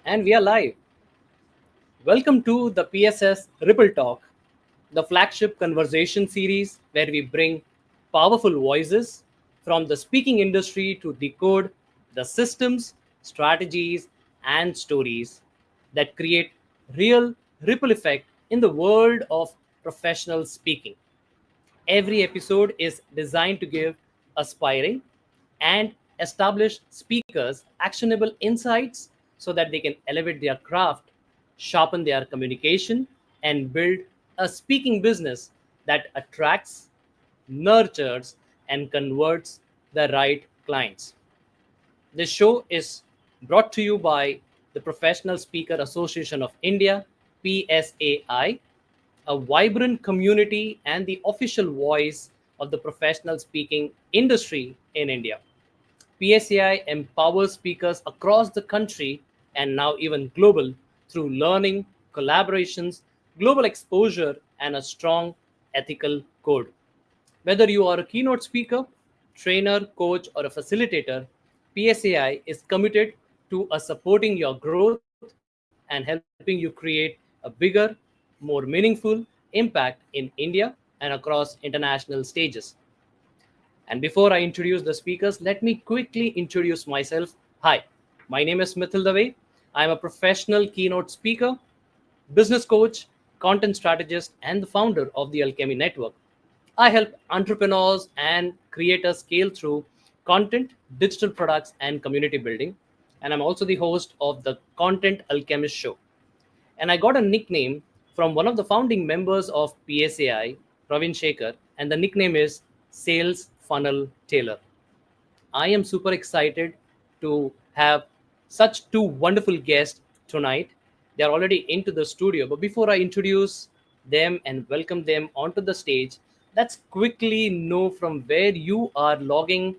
And we are live. Welcome to the PSS Ripple Talk, the flagship conversation series where we bring powerful voices from the speaking industry to decode the systems, strategies, and stories that create real ripple effect in the world of professional speaking. Every episode is designed to give aspiring and established speakers actionable insights so that they can elevate their craft, sharpen their communication, and build a speaking business that attracts, nurtures, and converts the right clients. This show is brought to you by the Professional Speaker Association of India, PSAI, a vibrant community and the official voice of the professional speaking industry in India. PSAI empowers speakers across the country and now even global through learning, collaborations, global exposure, and a strong ethical code. Whether you are a keynote speaker, trainer, coach, or a facilitator, PSAI is committed to supporting your growth and helping you create a bigger, more meaningful impact in India and across international stages. And before I introduce the speakers, let me quickly introduce myself. Hi, my name is Mithyll. I am a professional keynote speaker, business coach, content strategist, and the founder of the Alchemy Network. I help entrepreneurs and creators scale through content, digital products, and community building. And I'm also the host of the Content Alchemist Show. And I got a nickname from one of the founding members of PSAI, Praveen Shekhar, and the nickname is Sales Funnel Tailor. I am super excited to have such two wonderful guests tonight. They are already into the studio, but before I introduce them and welcome them onto the stage, let's quickly know from where you are logging.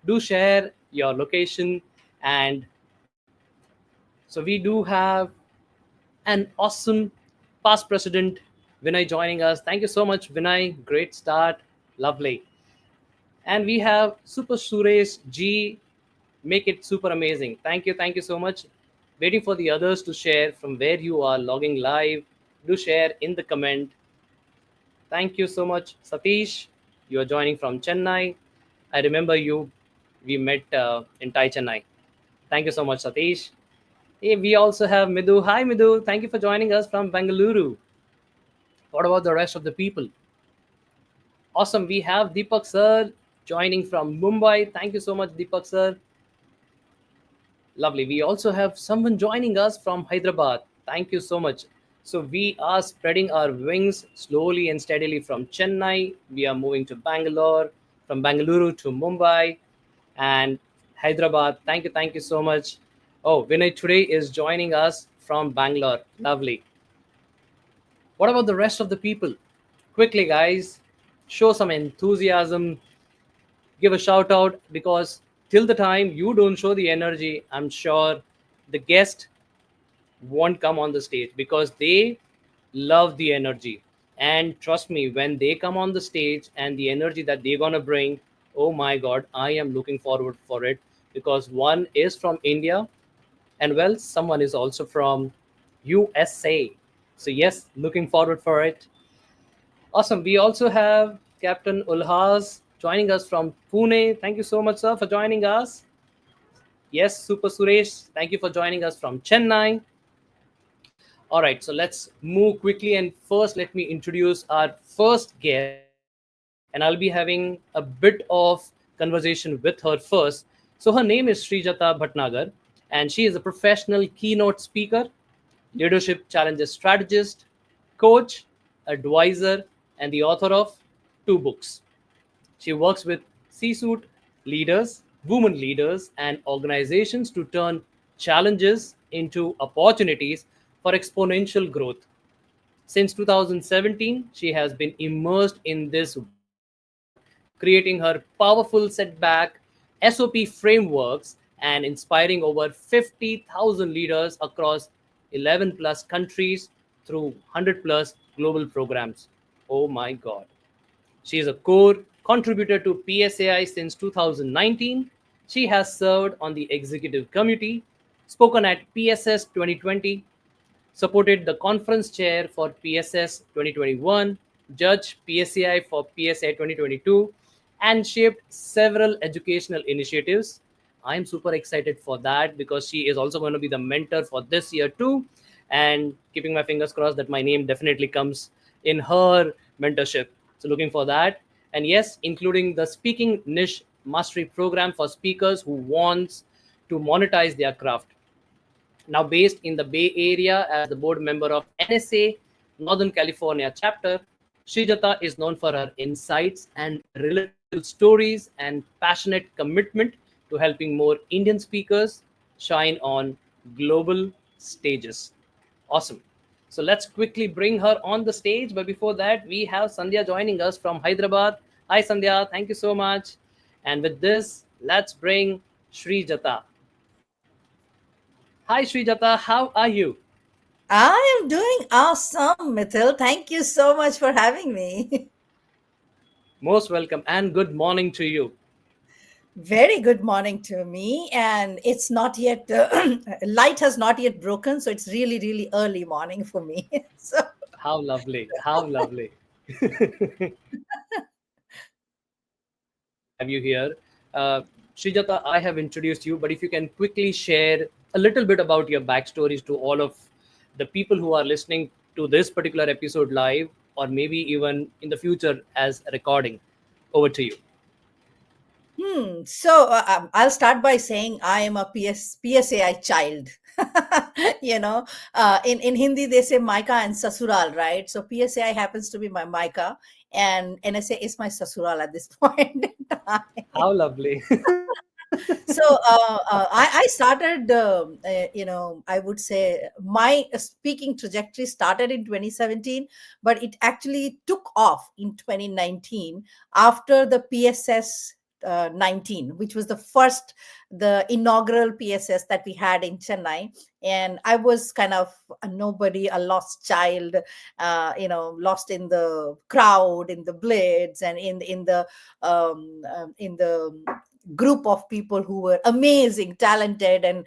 Do share your location, and so we do have an awesome past president Vinay joining us. Thank you so much, Vinay. Great start, lovely. And we have Super Suresh G. Make it super amazing. Thank you so much. Waiting for the others to share from where you are logging live. Do share in the comment. Thank you so much, Satish. You are joining from Chennai. I remember you. We met in Thai Chennai. Thank you so much, Satish. Hey, we also have Midhu. Hi, Midhu. Thank you for joining us from Bengaluru. What about the rest of the people? Awesome. We have Deepak sir joining from Mumbai. Thank you so much, Deepak sir. Lovely. We also have someone joining us from Hyderabad. Thank you so much. So we are spreading our wings slowly and steadily from Chennai. We are moving to Bangalore, from Bangalore to Mumbai and Hyderabad. Thank you so much. Oh, Vinay today is joining us from Bangalore. Lovely. What about the rest of the people? Quickly, guys, show some enthusiasm, give a shout out, because till the time you don't show the energy, I'm sure the guest won't come on the stage because they love the energy. And trust me, when they come on the stage and the energy that they're gonna bring, oh my god, I am looking forward for it, because one is from India and well, someone is also from USA. So yes, looking forward for it. Awesome. We also have Captain Ulhas joining us from Pune. Thank you so much, sir, for joining us. Yes, Super Suresh, thank you for joining us from Chennai. All right, so let's move quickly. And first, let me introduce our first guest. And I'll be having a bit of conversation with her first. So, her name is Srijata Bhatnagar, and she is a professional keynote speaker, leadership challenges strategist, coach, advisor, and the author of two books. She works with C-suite leaders, women leaders, and organizations to turn challenges into opportunities for exponential growth. Since 2017, she has been immersed in this work, creating her powerful setback SOP frameworks and inspiring over 50,000 leaders across 11 plus countries through 100 plus global programs. Oh my God. She is a core contributor to PSAI since 2019. She has served on the executive committee, spoken at PSS 2020, supported the conference chair for PSS 2021, judged PSAI for PSA 2022, and shaped several educational initiatives. I'm super excited for that because she is also going to be the mentor for this year too. And keeping my fingers crossed that my name definitely comes in her mentorship. So, looking for that. And yes, including the Speaking Niche Mastery Program for speakers who wants to monetize their craft. Now based in the Bay Area as the board member of NSA Northern California chapter, Srijata is known for her insights and relatable stories and passionate commitment to helping more Indian speakers shine on global stages. Awesome. So let's quickly bring her on the stage. But before that, we have Sandhya joining us from Hyderabad. Hi, Sandhya. Thank you so much. And with this, let's bring Srijata. Hi, Srijata. How are you? I am doing awesome, Mithyll. Thank you so much for having me. Most welcome and good morning to you. Very good morning to me. And it's not yet, light has not yet broken. So it's really, really early morning for me. So, How lovely. How lovely. Great to have you here. Uh, Srijata, I have introduced you, but if you can quickly share a little bit about your backstories to all of the people who are listening to this particular episode live, or maybe even in the future as a recording. Over to you. I'll start by saying I am a PSAI child. In Hindi, they say Maika and Sasural, right? So PSAI happens to be my Maika, and NSA is my Sasural at this point in time. How lovely. I started, I would say my speaking trajectory started in 2017, but it actually took off in 2019 after the PSS 19, which was the inaugural PSS that we had in Chennai. And I was kind of a nobody, a lost child, lost in the crowd, in the blitz, and in the group of people who were amazing, talented, and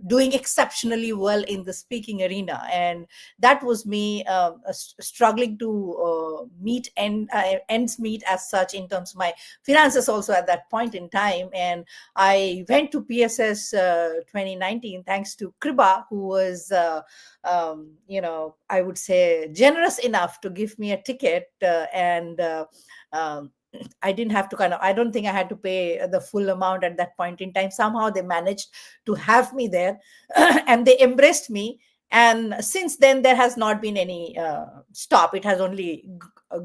doing exceptionally well in the speaking arena. And that was me struggling to meet ends meet as such in terms of my finances also at that point in time. And I went to PSS 2019 thanks to Kriba, who was I would say generous enough to give me a ticket, and um, I didn't have to I don't think I had to pay the full amount at that point in time. Somehow they managed to have me there and they embraced me. And since then, there has not been any stop. It has only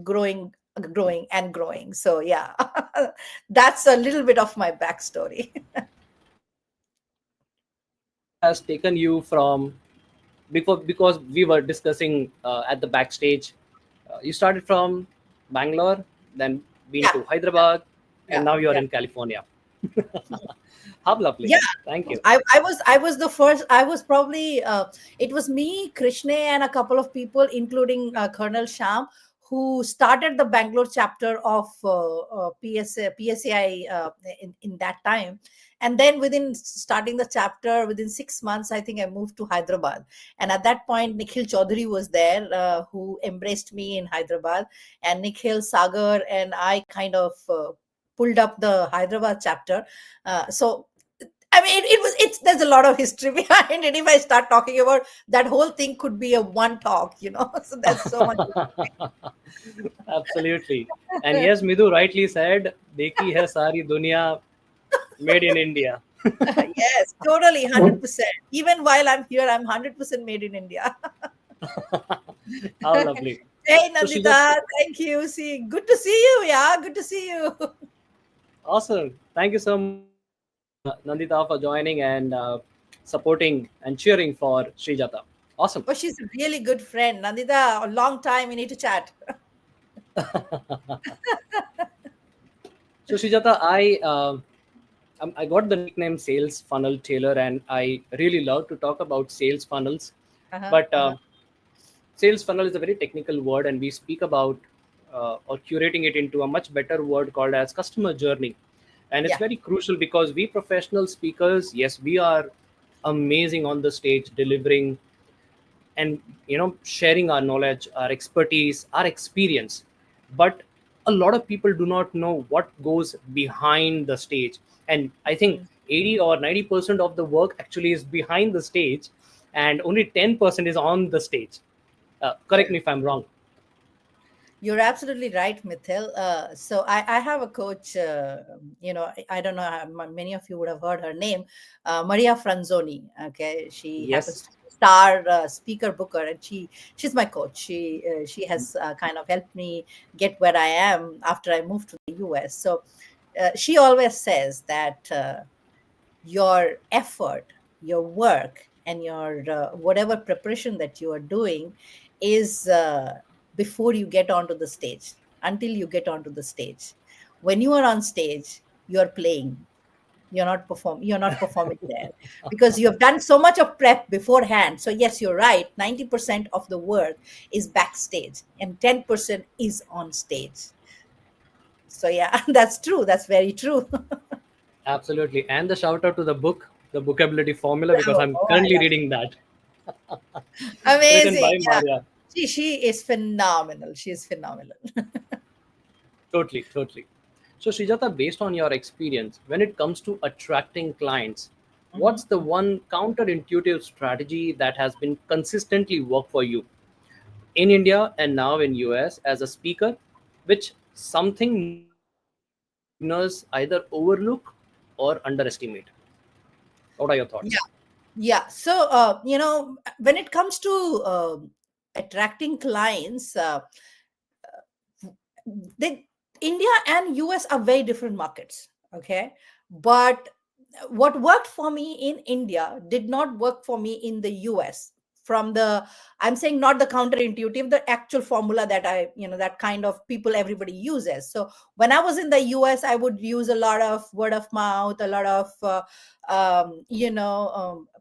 growing and growing. So, yeah, that's a little bit of my backstory. So, what has taken you from because we were discussing at the backstage, you started from Bangalore, then been Yeah, to Hyderabad, and yeah, now you're yeah. in California. How lovely. Yeah, Thank you. I was the first. I was probably it was me, Krishna, and a couple of people, including Colonel Sham, who started the Bangalore chapter of PSAI in that time. And then within starting the chapter, within 6 months, I think I moved to Hyderabad. And at that point, Nikhil Chaudhary was there, who embraced me in Hyderabad. And Nikhil, Sagar, and I kind of pulled up the Hyderabad chapter. So I mean, it's there's a lot of history behind it. If I start talking about that whole thing, could be a one talk. So there's so much. Absolutely. And yes, Midhu rightly said, Dekhi hai sari dunya made in India. Yes, totally, 100%. Even while I'm here, I'm 100% made in India. How lovely. Hey, So she just Nandita, thank you. Good to see you. Yeah, good to see you. awesome. Thank you so much, Nandita, for joining and supporting and cheering for Srijata. Awesome. Oh, she's a really good friend. Nandita, a long time. We need to chat. So Srijata, I got the nickname Sales Funnel Tailor, and I really love to talk about sales funnels. Uh-huh, But uh-huh. sales funnel is a very technical word, and we speak about or curating it into a much better word called as customer journey. And it's Yeah. very crucial because we professional speakers, yes, we are amazing on the stage, delivering and sharing our knowledge, our expertise, our experience. But a lot of people do not know what goes behind the stage, and I think Mhm. 80 or 90% of the work actually is behind the stage, and only 10% is on the stage. Correct me if I'm wrong. You're absolutely right, Mithyll. So I have a coach, I don't know, many of you would have heard her name, Maria Franzoni. Okay. She happens Yes. to be a star speaker booker, and she's my coach. She has kind of helped me get where I am after I moved to the US. So she always says that your effort, your work, and your whatever preparation that you are doing is before you get onto the stage, until you get onto the stage. When you are on stage, you are playing. You're not performing there, because you have done so much of prep beforehand. So yes, you're right, 90% of the work is backstage and 10% is on stage. So yeah, that's true, that's very true. Absolutely. And the shout out to the book, the Bookability Formula, because Oh, I'm oh, I currently love reading that, written Amazing. by Yeah. Maria. She is phenomenal. She is phenomenal. Totally, totally. So, Srijata, based on your experience, when it comes to attracting clients, what's Mhm. the one counterintuitive strategy that has been consistently work for you in India and now in US as a speaker, which something most beginners either overlook or underestimate? What are your thoughts? Yeah. Yeah. So, when it comes to attracting clients, they India and US are very different markets. Okay. But what worked for me in India did not work for me in the US. From the, I'm saying not the counterintuitive, the actual formula that that kind of people everybody uses. So when I was in the US, I would use a lot of word of mouth, a lot of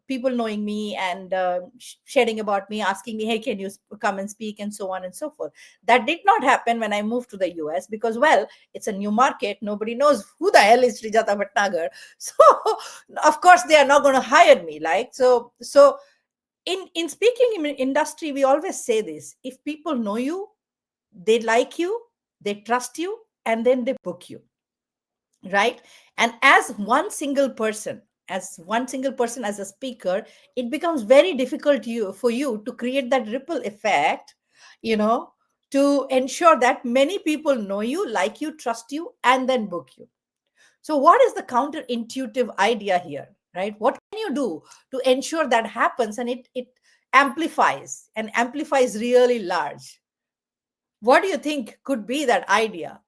people knowing me and sharing about me, asking me, hey, can you come and speak, and so on and so forth. That did not happen when I moved to the US, because, well, it's a new market. Nobody knows who the hell is Srijata Bhatnagar. So, of course, they are not going to hire me. Like, so in speaking in industry, we always say this: if people know you, they like you, they trust you, and then they book you, right? And as one single person as a speaker, it becomes very difficult for you to create that ripple effect, you know to ensure that many people know you, like you, trust you, and then book you. So what is the counterintuitive idea here, right? What can you do to ensure that happens, and it amplifies really large? What do you think could be that idea?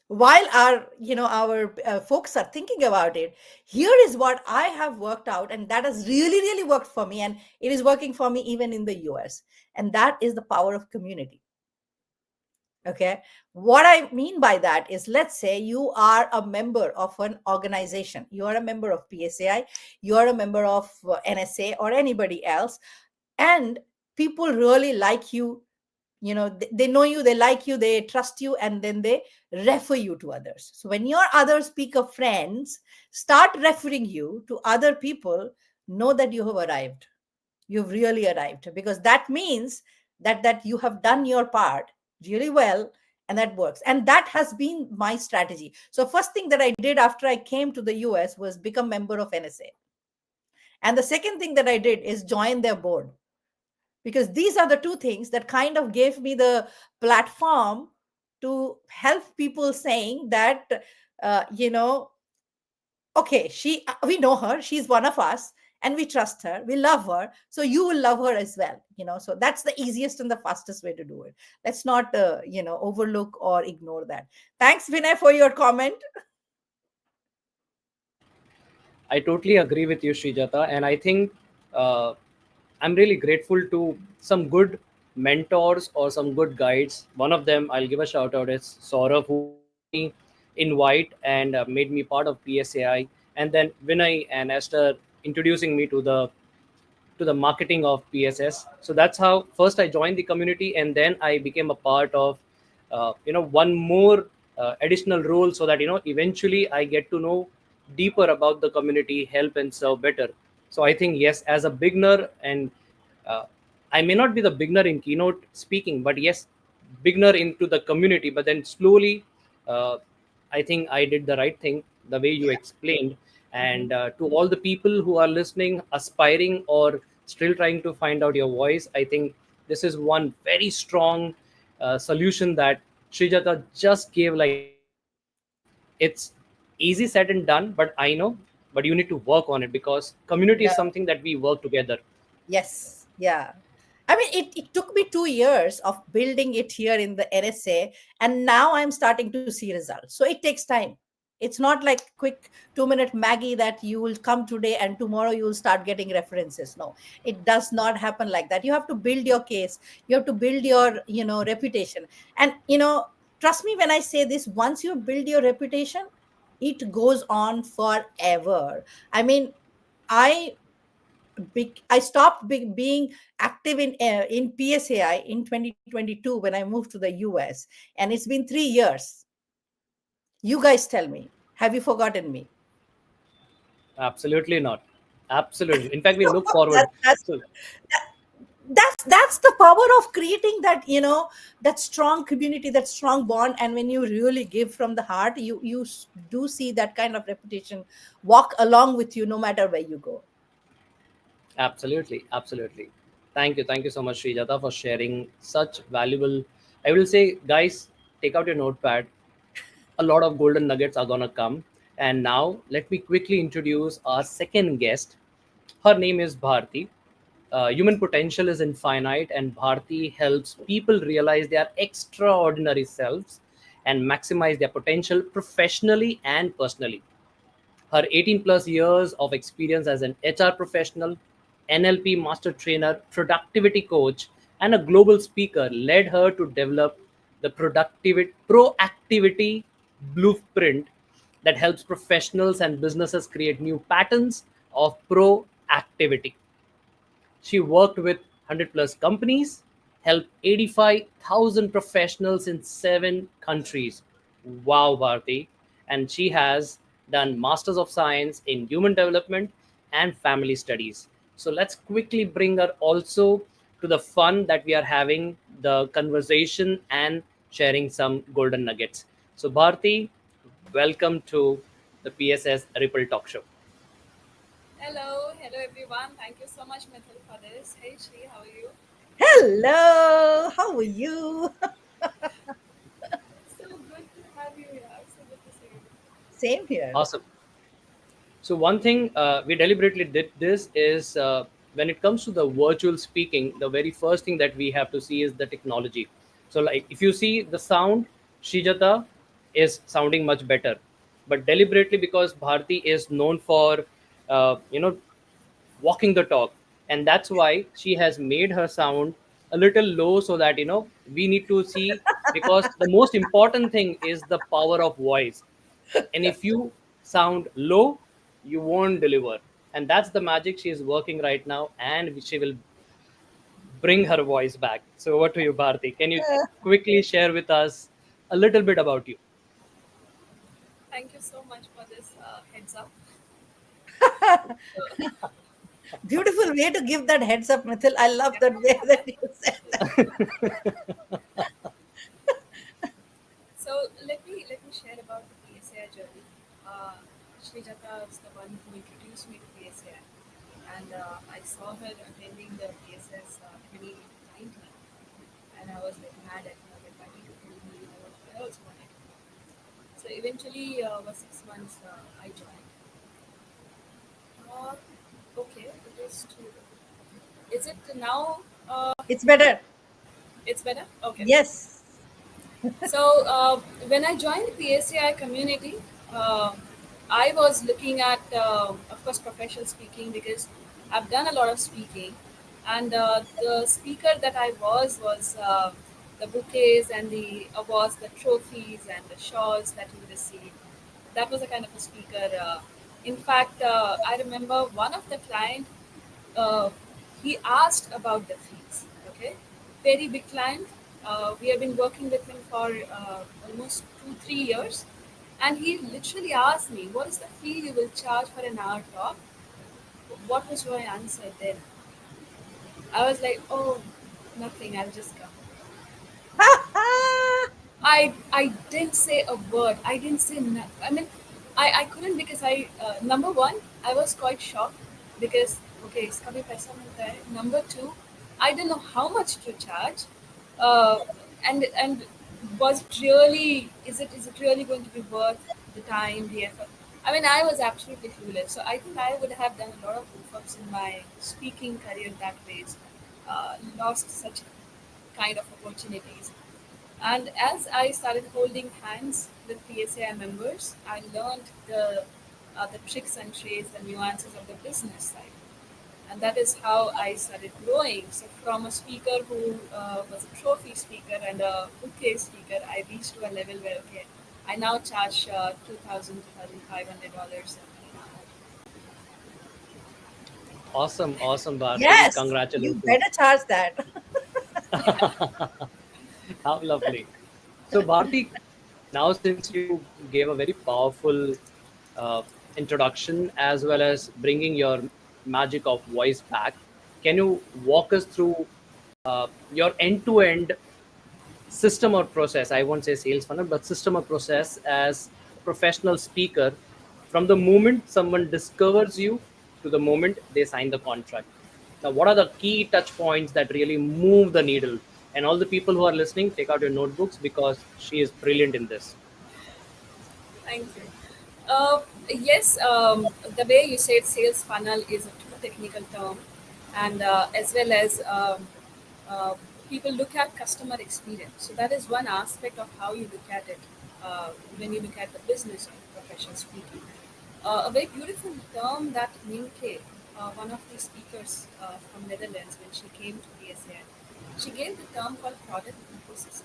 While our folks are thinking about it, here is what I have worked out, and that has really really worked for me, and it is working for me even in the US. And that is the power of community. Okay. What I mean by that is, let's say you are a member of an organization, you are a member of PSAI, you are a member of NSA or anybody else, and people really like you. They know you, they like you, they trust you, and then they refer you to others. So when your other speaker friends start referring you to other people, know that you have arrived. You've really arrived, because that means that you have done your part really well, and that works. And that has been my strategy. So first thing that I did after I came to the US was become member of NSA. And the second thing that I did is join their board, because these are the two things that kind of gave me the platform to help people, saying that uh, you know okay, we know her, she's one of us, and we trust her, we love her, so you will love her as well. So that's the easiest and the fastest way to do it. Let's not overlook or ignore that. Thanks, Vinay, for your comment. I totally agree with you, Srijata, and I think uh, I'm really grateful to some good mentors or some good guides. One of them, I'll give a shout out, is Saurav, who kept me in white and made me part of PSAI, and then Vinay and Esther introducing me to the marketing of PSS. So that's how first I joined the community, and then I became a part of one more additional role, so that eventually I get to know deeper about the community, help and serve better. So I think yes, as a beginner, and uh, I may not be the beginner in keynote speaking, but yes, beginner into the community. But then slowly, uh, I think I did the right thing, the way you Yeah. explained. Mhm. And to all the people who are listening, aspiring, or still trying to find out your voice, I think this is one very strong solution that Srijata just gave. Like, it's easy said and done, but I know, but you need to work on it, because community is Yeah. something that we work together. Yes. Yeah. I mean, it took me 2 years of building it here in the NSA, and now I'm starting to see results. So it takes time. It's not like quick 2 minute Maggie that you will come today and tomorrow you will start getting references. No, it does not happen like that. You have to build your case. You have to build your, reputation. And, trust me when I say this, once you build your reputation, it goes on forever. I mean, I I stopped being active in PSAI in 2022 when I moved to the US, and it's been 3 years. You guys tell me, have you forgotten me? Absolutely not. Absolutely. In fact, we So look forward. So that's the power of creating that, that strong community, that strong bond. And when you really give from the heart, you do see that kind of reputation walk along with you no matter where you go. absolutely, absolutely. Thank you so much, Srijata, for sharing such valuable. I will say, guys, take out your notepad. A lot of golden nuggets are gonna come. And now, let me quickly introduce our second guest. Her name is Bharti. Human potential is infinite, and Bharti helps people realize their extraordinary selves and maximize their potential professionally and personally. Her 18 plus years of experience as an HR professional, NLP master trainer, productivity coach, and a global speaker led her to develop the productivity proactivity blueprint that helps professionals and businesses create new patterns of proactivity. She worked with 100 plus companies, helped 85,000 professionals in 7 countries. Wow, Bharti. And she has done Masters of Science in Human Development and Family Studies. So let's quickly bring her also to the fun that we are having, the conversation, and sharing some golden nuggets. So, Bharti, welcome to the PSS Ripple Talk Show. Hello everyone. Thank you so much, Mithyll, for this. Hey Shri, how are you? Hello, how are you? So good to have you here. So good to see you. Same here. Awesome. So one thing we deliberately did this is when it comes to the virtual speaking, the very first thing that we have to see is the technology. So like if you see the sound, Shijata is sounding much better, but deliberately because Bharti is known for walking the talk, and that's why she has made her sound a little low, so that we need to see, because the most important thing is the power of voice, and if you sound low, you won't deliver. And that's the magic she is working right now, and she will bring her voice back. So over to you, Bharti. Can you quickly share with us a little bit about you? Thank you so much for this heads up. So, Beautiful way to give that heads up, Mithil. I love that way that you said that. so let me share about the PSAI journey. Uh, Srijata is the one who introduced me to PSAI, and I saw her attending the PSS 2019, and I was like mad at her. Like, why did you tell me? I also wanted to know. So eventually, over 6 months, I joined. Uh, okay, it is true. Is it now? It's better. It's better? Okay. Yes. So, when I joined the PSAI community, uh, I was looking at, of course, professional speaking because I've done a lot of speaking. And the speaker that I was the bouquets and the awards, the trophies and the shawls that you receive. That was a kind of a speaker. In fact, I remember one of the client, uh, he asked about the fees. Okay, very big client. We have been working with him for almost 2 3 years, And he literally asked me, "What is the fee you will charge for an hour talk?" What was my answer then? I was like, "Oh, nothing. I'll just come." I didn't say a word. I didn't say no. I mean, I couldn't because number one, I was quite shocked because okay, इसका भी पैसा मिलता है. Number two, I didn't know how much to charge, uh, and was it really is it really going to be worth the time, the effort? I mean, I was absolutely clueless. So I think I would have done a lot of goof ups in my speaking career that ways, lost such kind of opportunities. And as I started holding hands with PSAI members, I learned the tricks and trades, the nuances of the business side. And that is how I started growing. So from a speaker who was a trophy speaker and a bouquet speaker, I reached to a level where, okay, I now charge $2,000, $2,500 an hour. Awesome, awesome, Bharti. Yes, you Congratulations. better charge that. How lovely. So, Bharti, now since you gave a very powerful uh, introduction as well as bringing your magic of voice back, can you walk us through your end to end system or process? I won't say sales funnel, but system or process as a professional speaker from the moment someone discovers you to the moment they sign the contract. Now, what are the key touch points that really move the needle? And all the people who are listening, take out your notebooks because she is brilliant in this. Thank you. Yes, the way you said sales funnel is a too technical term, and as well as uh, people look at customer experience. So that is one aspect of how you look at it when you look at the business of professional speaking. A very beautiful term that Minke, one of the speakers from Netherlands, when she came to PSAI, she gave the term called product ecosystem.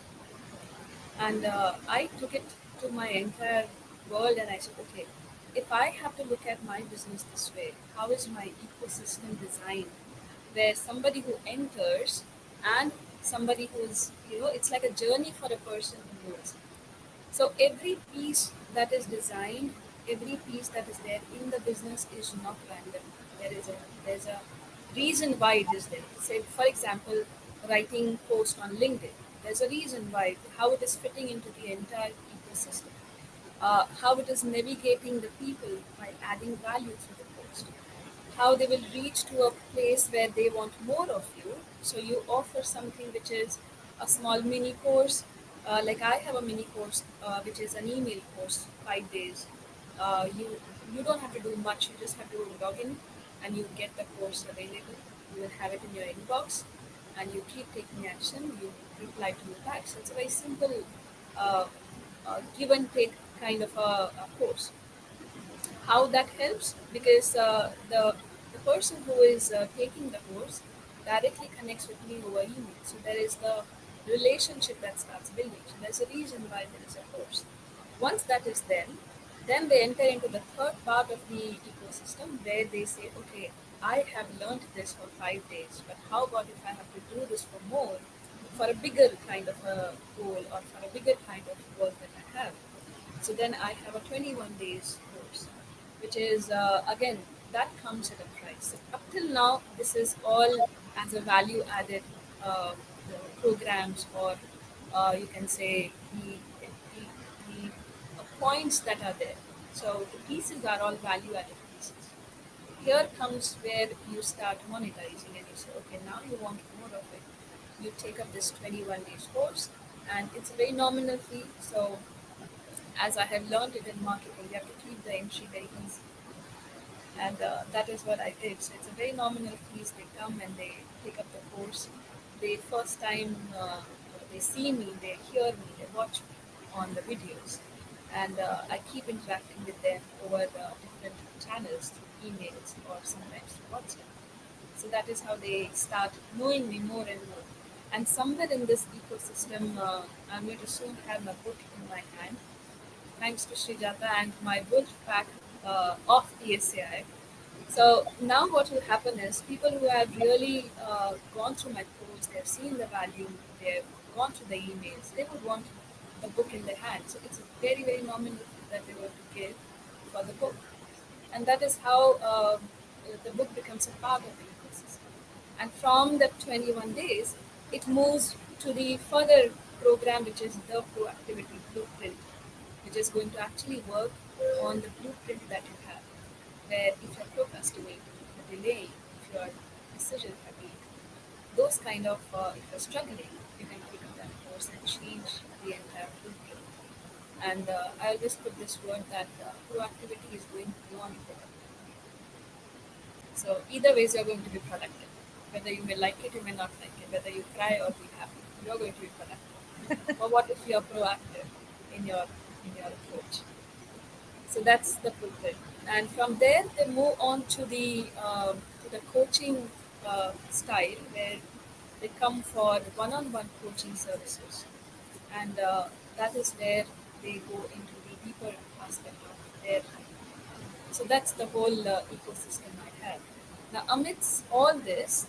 And I took it to my entire world and I said, okay, if I have to look at my business this way, how is my ecosystem designed? Where somebody who enters and somebody who's, it's like a journey for a person who knows. So every piece that is designed, every piece that is there in the business is not random. There's a reason why it is there. Say for example, writing post on LinkedIn. There's a reason why how it is fitting into the entire ecosystem. How it is navigating the people by adding value through the post, how they will reach to a place where they want more of you. So you offer something which is a small mini course. Like I have a mini course which is an email course, 5 days. You don't have to do much. You just have to log in, and you get the course available. You will have it in your inbox, and you keep taking action. You reply to me back. So it's a very simple uh, give and take kind of a course. How that helps? Because the person who is taking the course directly connects with me over email. So there is the relationship that starts building. So there's a reason why there is a course. Once that is there, then they enter into the third part of the ecosystem where they say, okay, I have learned this for 5 days, but how about if I have to do this for more, for a bigger kind of a goal or for a bigger kind of work that I have? So then I have a 21 days course, which is again that comes at a price. So up till now, this is all as a value added uh, programs, or you can say the points that are there. So the pieces are all value added pieces. Here comes where you start monetizing and you say, okay, now you want more of it. You take up this 21 days course, and it's a very nominal fee. So as I have learned it in marketing, you have to keep the entry very easy. And that is what I did. So it's a very nominal fees. They come and they take up the course. They first time they see me, they hear me, they watch me on the videos. And I keep interacting with them over different channels through emails or sometimes through WhatsApp. So that is how they start knowing me more and more. And somewhere in this ecosystem, I'm going to soon have a book in my hand, thanks to Srijata and my book pack of PSAI. So now what will happen is people who have really gone through my course, they've seen the value, they've gone through the emails, they would want the book in their hand. So it's a very, very nominal. that they were to give for the book. And that is how the book becomes a part of the ecosystem. And from the 21 days, it moves to the further program, which is the proactivity blueprint, which is going to actually work on the blueprint that you have, where if you're procrastinating, if you're delaying, if you're decision fatigue, those kind of, if you're struggling, you can pick up that course and change the entire blueprint. And I always put this word that proactivity is going beyond productivity. So either ways, you're going to be productive. Whether you may like it, you may not like it. Whether you cry or be happy, you're going to be productive. But what if you're proactive in your approach? So that's the blueprint. And from there, they move on to the coaching style, where they come for one-on-one coaching services, and that is where they go into the deeper aspect of their life. So that's the whole ecosystem I have. Now, amidst all this,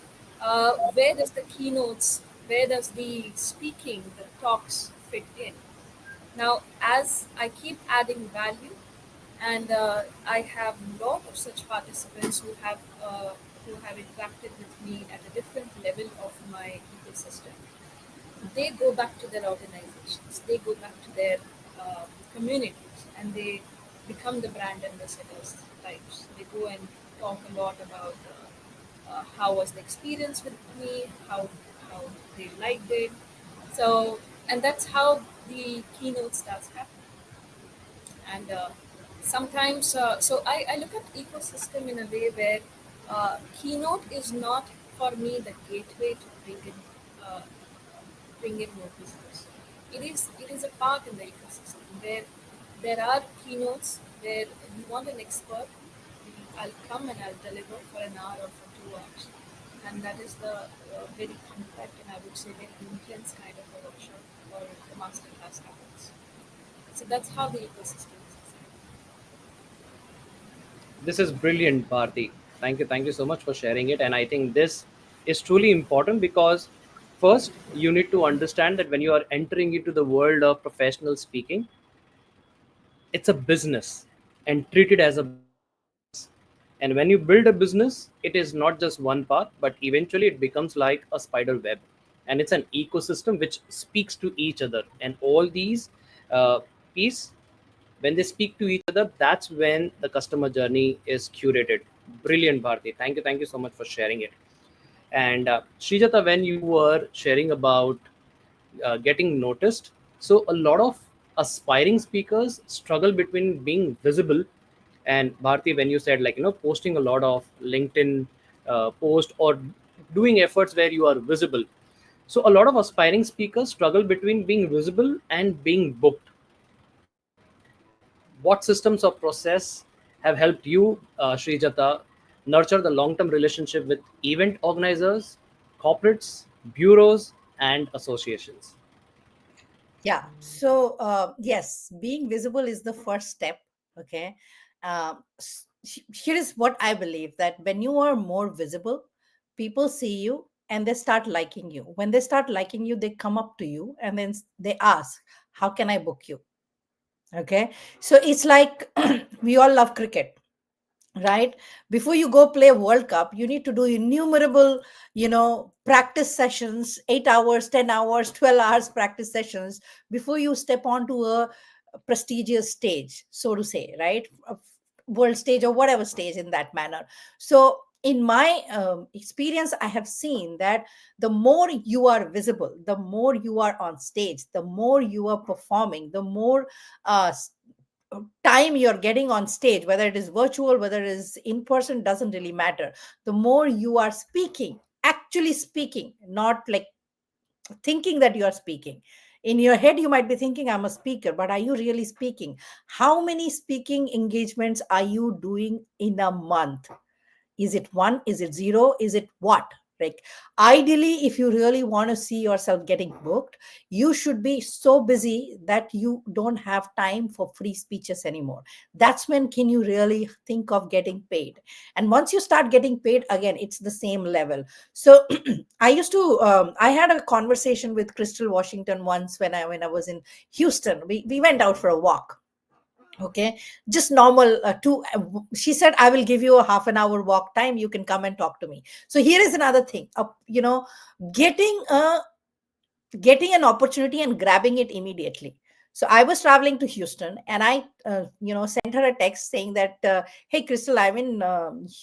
where does the keynotes, where does the speaking, the talks fit in? Now, as I keep adding value, and I have a lot of such participants who have interacted with me at a different level of my ecosystem. They go back to their organizations, they go back to their communities, and they become the brand ambassadors types. They go and talk a lot about how was the experience with me, how they liked it. So, and that's how the keynote starts happening. And sometimes, I look at ecosystem in a way where keynote is not for me the gateway to uh, bring in more business. It is a part in the ecosystem where there are keynotes where you want an expert. I'll come and I'll deliver for an hour or for 2 hours, and that is the very compact and I would say very intense kind of a workshop or the master class happens. So that's how the ecosystem is designed. This is brilliant, Bharti. Thank you so much for sharing it. And I think this is truly important because first you need to understand that when you are entering into the world of professional speaking, it's a business and treat it as a business. And when you build a business, it is not just one path, but eventually it becomes like a spider web. And it's an ecosystem which speaks to each other. And all these piece, when they speak to each other, that's when the customer journey is curated. Brilliant, Bharti. Thank you so much for sharing it. And Srijata, when you were sharing about getting noticed, so a lot of aspiring speakers struggle between being visible and Bharti, when you said like posting a lot of LinkedIn post or doing efforts where you are visible. So a lot of aspiring speakers struggle between being visible and being booked. What systems or process have helped you, Srijata, nurture the long-term relationship with event organizers, corporates, bureaus, and associations? Yeah. So, yes, being visible is the first step. Okay. Here is what I believe, that when you are more visible, people see you and they start liking you. When they start liking you, they come up to you and then they ask, how can I book you? Okay. So it's like we all love cricket, right? Before you go play World Cup, you need to do innumerable, practice sessions, 8 hours, 10 hours, 12 hours practice sessions before you step onto a prestigious stage, so to say, right? A world stage or whatever stage in that manner. So in my experience, I have seen that the more you are visible, the more you are on stage, the more you are performing, the more uh, time you're getting on stage, whether it is virtual, whether it is in person, doesn't really matter. The more you are speaking, actually speaking, not like thinking that you are speaking. In your head, you might be thinking, I'm a speaker, but are you really speaking? How many speaking engagements are you doing in a month? Is it one? Is it zero? Is it what? Like, ideally, if you really want to see yourself getting booked, you should be so busy that you don't have time for free speeches anymore. That's when can you really think of getting paid. And once you start getting paid, again, it's the same level. So I had a conversation with Crystal Washington once when I was in Houston. We went out for a walk, Okay, just normal. She said, I will give you a half an hour walk time, you can come and talk to me. So here is another thing, getting a getting an opportunity and grabbing it immediately. So I was traveling to Houston, and I sent her a text saying that, hey Crystal, I'm in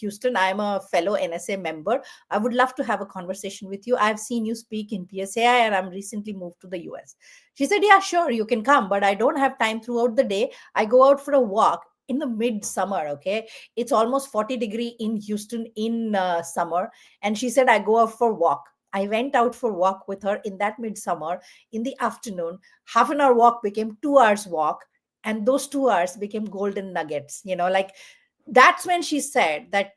Houston, I'm a fellow NSA member, I would love to have a conversation with you, I've seen you speak in PSAI, and I'm recently moved to the US. She said, yeah, sure, you can come, but I don't have time throughout the day, I go out for a walk in the midsummer. Okay, it's almost 40-degree in Houston in summer. And she said, I go out for walk. I went out for walk with her in that midsummer in the afternoon. Half an hour walk became 2 hours walk, and those 2 hours became golden nuggets. Like, that's when she said that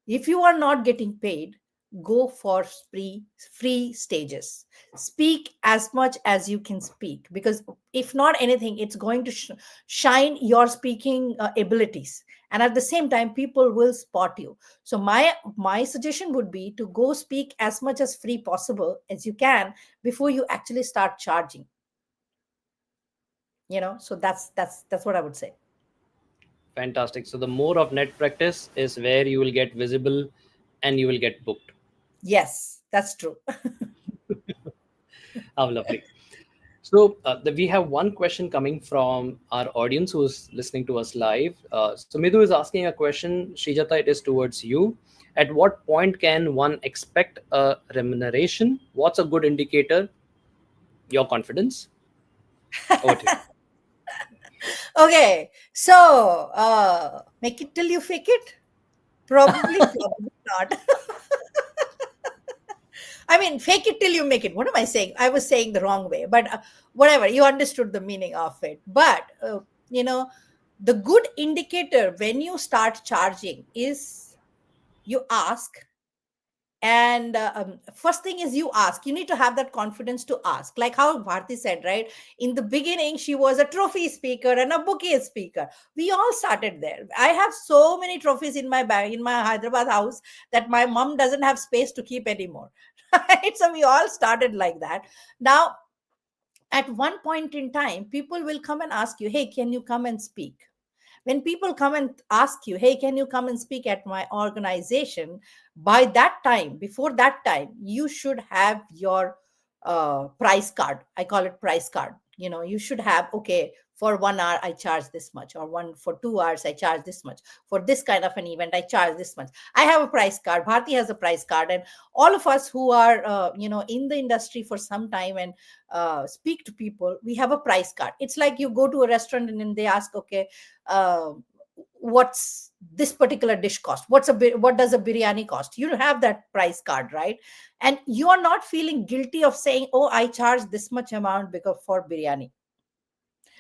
if you are not getting paid, go for free stages. Speak as much as you can speak, because if not anything, it's going to shine your speaking abilities, and at the same time people will spot you. So my suggestion would be to go speak as much as free possible as you can before you actually start charging. So that's what I would say. Fantastic. So the more of net practice is where you will get visible and you will get booked. Yes, that's true. How lovely. So we have one question coming from our audience who's listening to us live. So Midhu is asking a question. Srijata, it is towards you. At what point can one expect a remuneration? What's a good indicator? Your confidence. Over to you. Okay, so make it till you fake it. Probably not. I mean, fake it till you make it. What am I saying? I was saying the wrong way, but whatever. You understood the meaning of it. But you know, the good indicator when you start charging is you ask. And first thing is, you ask. You need to have that confidence to ask, like how Bharti said, right? In the beginning she was a trophy speaker and a bouquet speaker. We all started there. I have so many trophies in my bag in my Hyderabad house that my mom doesn't have space to keep anymore. Right? So we all started like that. Now, at one point in time, people will come and ask you, hey, can you come and speak? When people come and ask you, hey, can you come and speak at my organization? By that time, before that time, you should have your price card. I call it price card. You should have, okay, for 1 hour I charge this much, or one for 2 hours I charge this much, for this kind of an event I charge this much. I have a price card, Bharti has a price card, and all of us who are in the industry for some time and speak to people, we have a price card. It's like you go to a restaurant and then they ask, okay, uh, what's this particular dish cost, what does a biryani cost? You have that price card, right? And you are not feeling guilty of saying, oh, I charge this much amount because for biryani,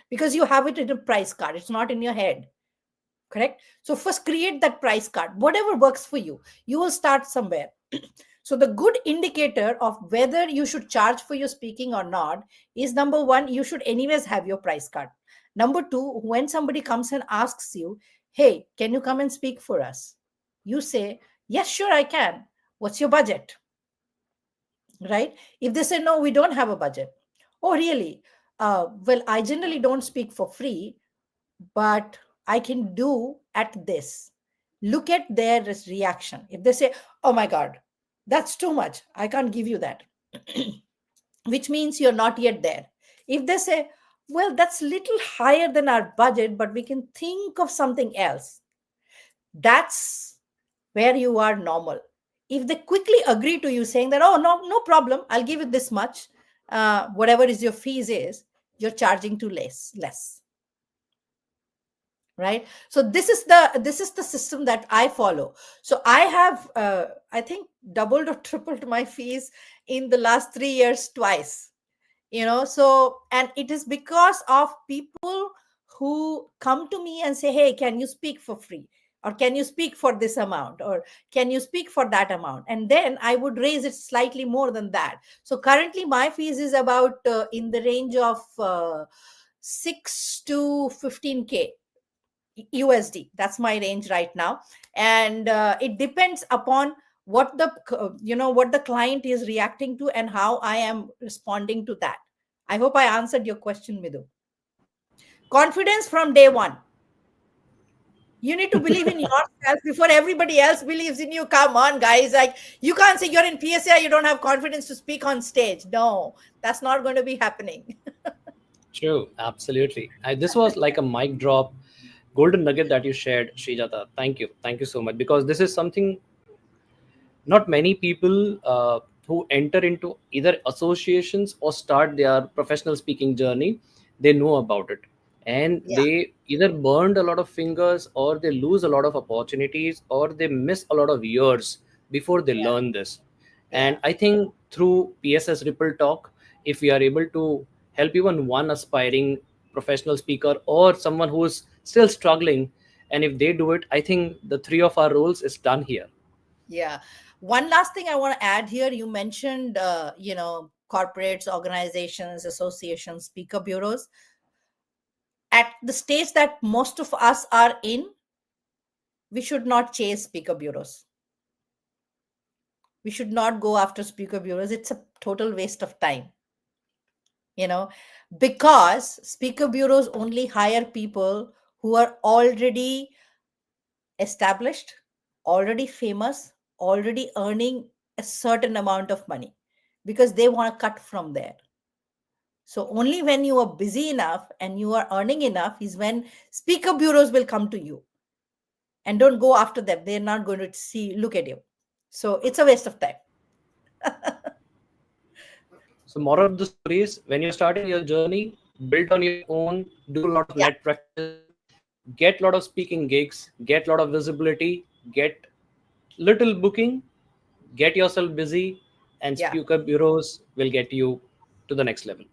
because you have it in a price card, it's not in your head. Correct? So first create that price card, whatever works for you. You will start somewhere. So the good indicator of whether you should charge for your speaking or not is, number one, you should anyways have your price card. Number two, when somebody comes and asks you, hey, can you come and speak for us? You say, yes, sure, I can. What's your budget? Right? If they say, no, we don't have a budget. Oh, really? Well, I generally don't speak for free, but I can do at this. Look at their reaction. If they say, oh my God, that's too much, I can't give you that, which means you're not yet there. If they say, well, that's little higher than our budget, but we can think of something else, that's where you are normal. If they quickly agree to you saying that, oh, no, no problem, I'll give you this much, whatever is your fees is, you're charging too less. Right? So this is the system that I follow. So I have I think doubled or tripled my fees in the last 3 years twice. So, and it is because of people who come to me and say, hey, can you speak for free, or can you speak for this amount, or can you speak for that amount, and then I would raise it slightly more than that. So currently my fees is about in the range of 6 to 15K USD. That's my range right now. And it depends upon what the client is reacting to and how I am responding to that. I hope I answered your question, Midhu. Confidence from day one. You need to believe in yourself before everybody else believes in you. Come on, guys. Like, you can't say you're in PSA, you don't have confidence to speak on stage. No, that's not going to be happening. True, absolutely. This was like a mic drop, golden nugget that you shared, Srijata. Thank you so much, because this is something not many people who enter into either associations or start their professional speaking journey, they know about it, and Yeah, they either burned a lot of fingers, or they lose a lot of opportunities, or they miss a lot of years before they yeah, learn this. And yeah, I think through PSS Ripple Talk, if we are able to help even one aspiring professional speaker or someone who is still struggling, and if they do it, I think the three of our roles is done here. yeah. One last thing I want to add here. You mentioned, corporates, organizations, associations, speaker bureaus. At the stage that most of us are in, we should not chase speaker bureaus. We should not go after speaker bureaus. It's a total waste of time, you know, because speaker bureaus only hire people who are already established, already famous, already earning a certain amount of money, because they want to cut from there. So only when you are busy enough and you are earning enough is when speaker bureaus will come to you. And don't go after them. They're not going to see look at you. So it's a waste of time. So, moral of the story is, when you're starting your journey, build on your own, do a lot of Yeah, net practice, get a lot of speaking gigs, get a lot of visibility, get little booking, get yourself busy, and yeah, speaker bureaus will get you to the next level.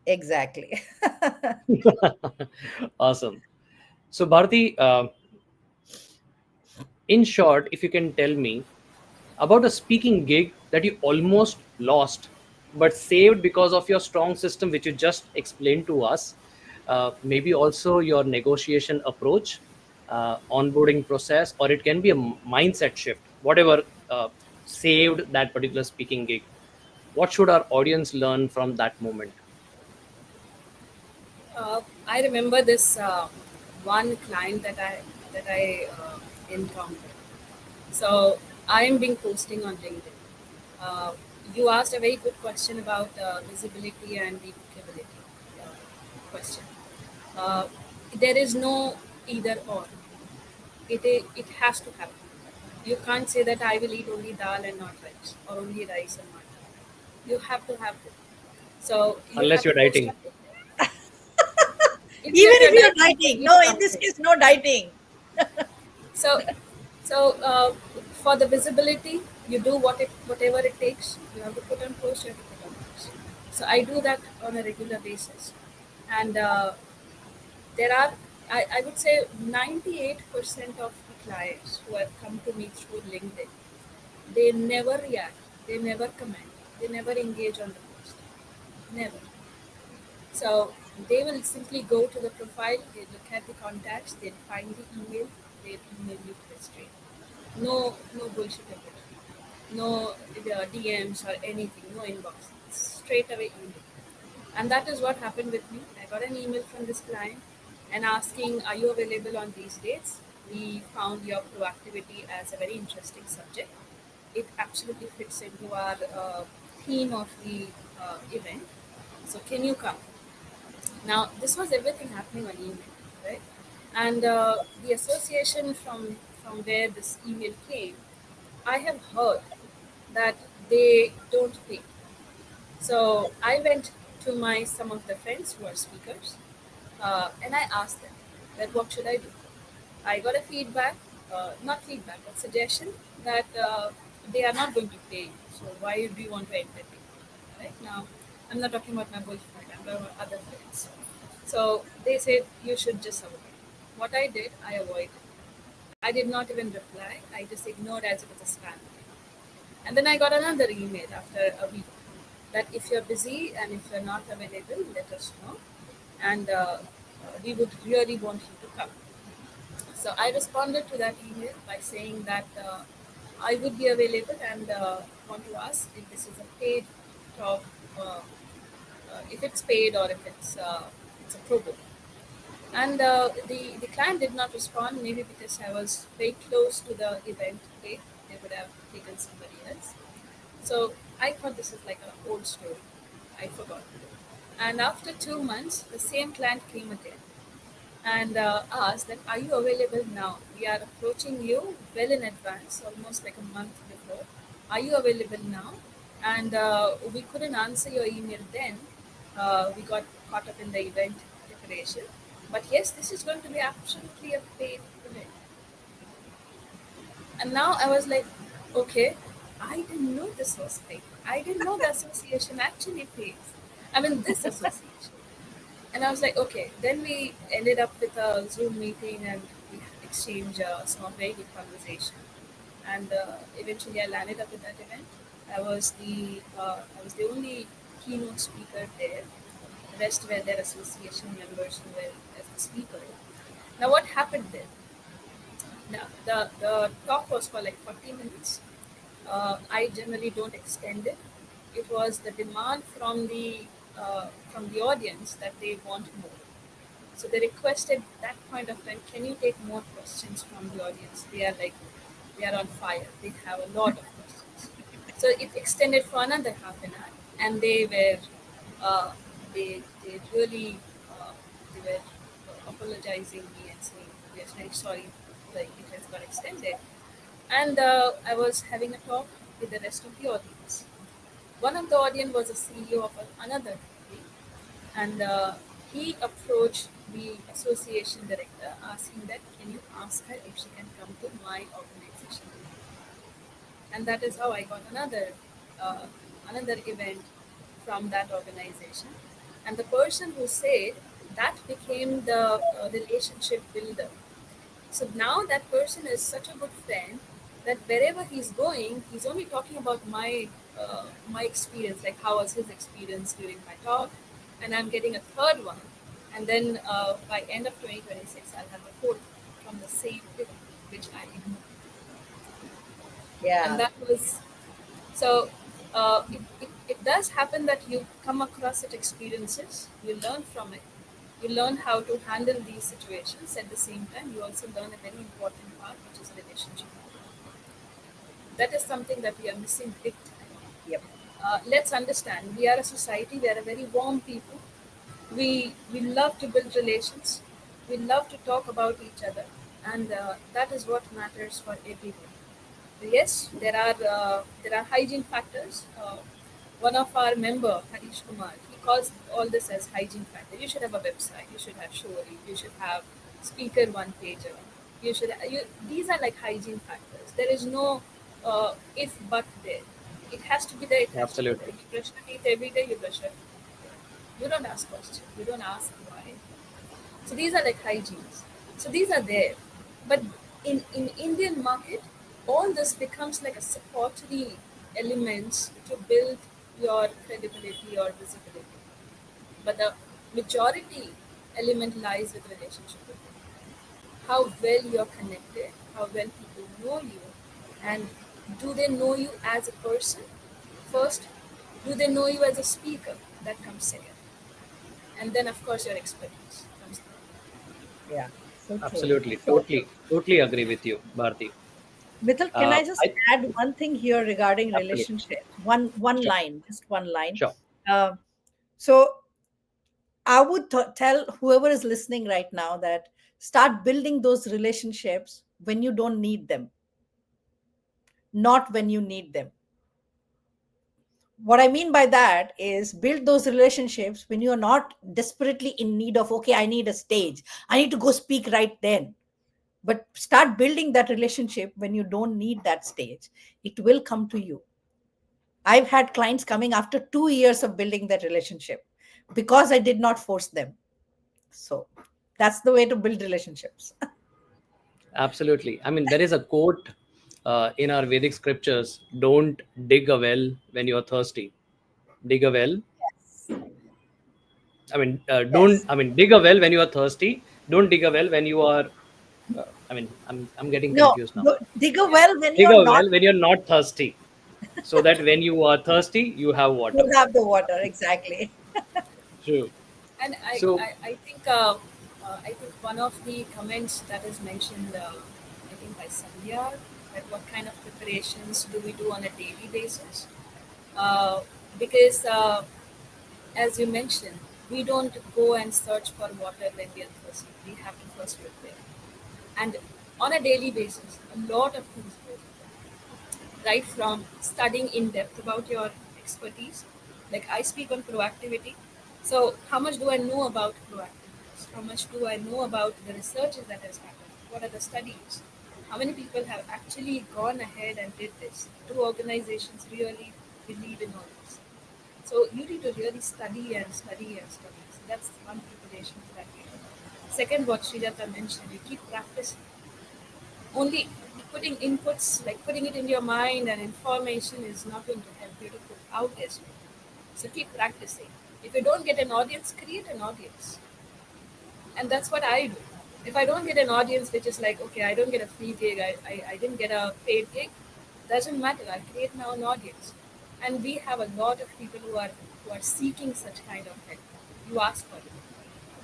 exactly. Awesome. So, Bharti, in short, if you can tell me about a speaking gig that you almost lost but saved because of your strong system, which you just explained to us, maybe also your negotiation approach, onboarding process, or it can be a mindset shift, whatever saved that particular speaking gig. What should our audience learn from that moment? I remember this one client that I encountered. So I am being posting on LinkedIn. Uh, you asked a very good question about visibility and the bookability question. Uh, there is no either or. It has to happen. You can't say that I will eat only dal and not rice, or only rice and not dal. You have to have it. So you Unless have you're to post dieting. on LinkedIn. Even Even if if you're you're dieting, dieting, eat no, in this something. case, no dieting. So, so for the visibility, you do whatever it takes. You have to put on post. You have to put on post. So I do that on a regular basis, and there are, I would say, 98% of the clients who have come to me through LinkedIn, they never react, they never comment, they never engage on the post, never. So they will simply go to the profile, they look at the contacts, they find the email, they email you straight. No bullshit about it. No DMs or anything, no inbox. Straight away email. And that is what happened with me. I got an email from this client and asking, are you available on these dates? We found your proactivity as a very interesting subject. It absolutely fits into our theme of the event. So can you come? Now, this was everything happening on email, right? And the association from where this email came, I have heard that they don't pay. So I went to my some of the friends who are speakers, and I asked them that what should I do. I got a feedback, not feedback, but suggestion that they are not going to pay you. So why do you want to entertain? Right now, I'm not talking about my boyfriend. I'm talking about other friends. So they said you should just avoid. What I did, I avoided. I did not even reply. I just ignored as it was a spam. And then I got another email after a week that if you're busy and if you're not available, let us know. And we would really want you to come. So I responded to that email by saying that I would be available and want to ask if this is a paid talk, if it's paid or if it's a pro bono. And the client did not respond, maybe because I was very close to the event date. They would have taken somebody else. So I thought this is like an old story. I forgot. And after 2 months, the same client came again and asked that, are you available now? We are approaching you well in advance, almost like a month before. Are you available now? And we couldn't answer your email then. We got caught up in the event preparation. But yes, this is going to be absolutely a paid event. And now I was like, okay, I didn't know this was paid. I didn't know the association actually pays. I mean, this association. And I was like, okay. Then we ended up with a Zoom meeting and we exchanged some very good conversation. And eventually, I landed up at that event. I was the only keynote speaker there. The rest were their association members who were as the speaker. Now, what happened there? Now, the talk was for like 40 minutes. I generally don't extend it. It was the demand from the audience that they want more. So they requested that point of time, can you take more questions from the audience? They are on fire. They have a lot of questions. So it extended for another half an hour, and uh, they really, they were apologizing me and saying, we are very sorry, like it has got extended. And I was having a talk with the rest of the audience. One of the audience was a CEO of another company, and he approached the association director asking that, can you ask her if she can come to my organization? And that is how I got another event from that organization. And the person who said that became the relationship builder. So now that person is such a good friend that wherever he's going, he's only talking about my experience, like how was his experience during my talk, and I'm getting a third one, and then by end of 2026, I'll have a fourth from the same event, which I ignored, and Yeah. that was so. It does happen that you come across such experiences, you learn from it, you learn how to handle these situations. At the same time, you also learn a very important part, which is relationship. That is something that we are missing big time. Yep. Let's understand, we are a society, we are a very warm people. We love to build relations. We love to talk about each other, and that is what matters for everyone. Yes, there are hygiene factors. One of our member, Harish Kumar, he calls all this as hygiene factor. You should have a website. You should have story. You should have speaker one pager. These are like hygiene factors. There is no if but there. It has to be there. It has to be there. Absolutely. You brush your teeth every day. You brush your teeth. You don't ask questions. You don't ask why. So these are like hygienes. So these are there. But in Indian market, all this becomes like a supportory elements to build your credibility or visibility. But the majority element lies with relationship with people. How well you're connected, how well people know you, and do they know you as a person first? Do they know you as a speaker? That comes second. And then of course your expertise comes third. Yeah. So true. Absolutely. So true. Totally agree with you, Bharti. Mithil, can I just I add one thing here regarding Absolutely. relationships? One Sure. line, just one line. Sure. Uh, so I would tell whoever is listening right now that start building those relationships when you don't need them, not when you need them. What I mean by that is build those relationships when you are not desperately in need of, okay, I need a stage. I need to go speak right then. But start building that relationship when you don't need that stage. It will come to you. I've had clients coming after 2 years of building that relationship because I did not force them. So that's the way to build relationships. Absolutely. I mean, there is a quote in our Vedic scriptures: "Don't dig a well when you are thirsty. Dig a well." I mean, don't. Yes. I mean, dig a well when you are thirsty. Don't dig a well when you are. I mean, I'm getting No, confused now. dig a Yeah. well when Dig you're a not, well when you're not thirsty, so that when you are thirsty, you have water. you have the water. Exactly. True. And So I think I think one of the comments that is mentioned, I think by Sandhya, that what kind of preparations do we do on a daily basis? Uh, because as you mentioned, we don't go and search for water when we are thirsty. We have to first prepare. And on a daily basis, a lot of things go right from studying in depth about your expertise. Like I speak on proactivity. So, how much do I know about proactiveness? How much do I know about the researches that has happened? What are the studies? How many people have actually gone ahead and did this? Do organizations really believe in all this? So, you need to really study and study and study. So, that's one preparation that we do. Second, what Srijata mentioned, you keep practicing only putting inputs, like putting it in your mind and information is not going to help you to put out as well. So keep practicing. If you don't get an audience, create an audience. And that's what I do. If I don't get an audience which is like, okay, I don't get a free gig, I didn't get a paid gig, doesn't matter. I create now an audience. And we have a lot of people who are seeking such kind of help. You ask for it.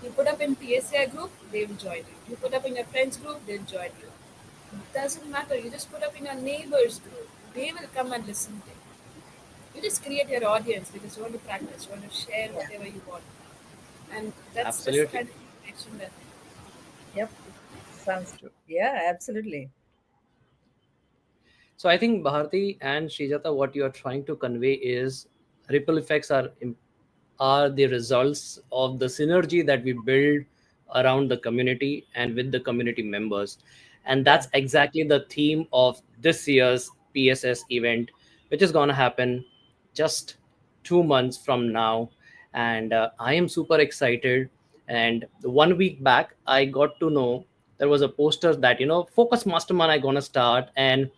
You put up in PSAI group, they will join you. You put up in your friends group, they'll join you. Doesn't matter. You just put up in your neighbors group. They will come and listen to you. You just create your audience because you want to practice, you want to share Yeah. whatever you want. And that's the Absolutely. kind of connection that Yep. Sounds true. Yeah, absolutely. So I think Bharti and Srijata, what you are trying to convey is ripple effects are the results of the synergy that we build around the community and with the community members, and Yeah. that's exactly the theme of this year's PSS event, which is going to happen just 2 months from now, and I am super excited. And 1 week back, I got to know there was a poster that Focus Mastermind I gonna start, and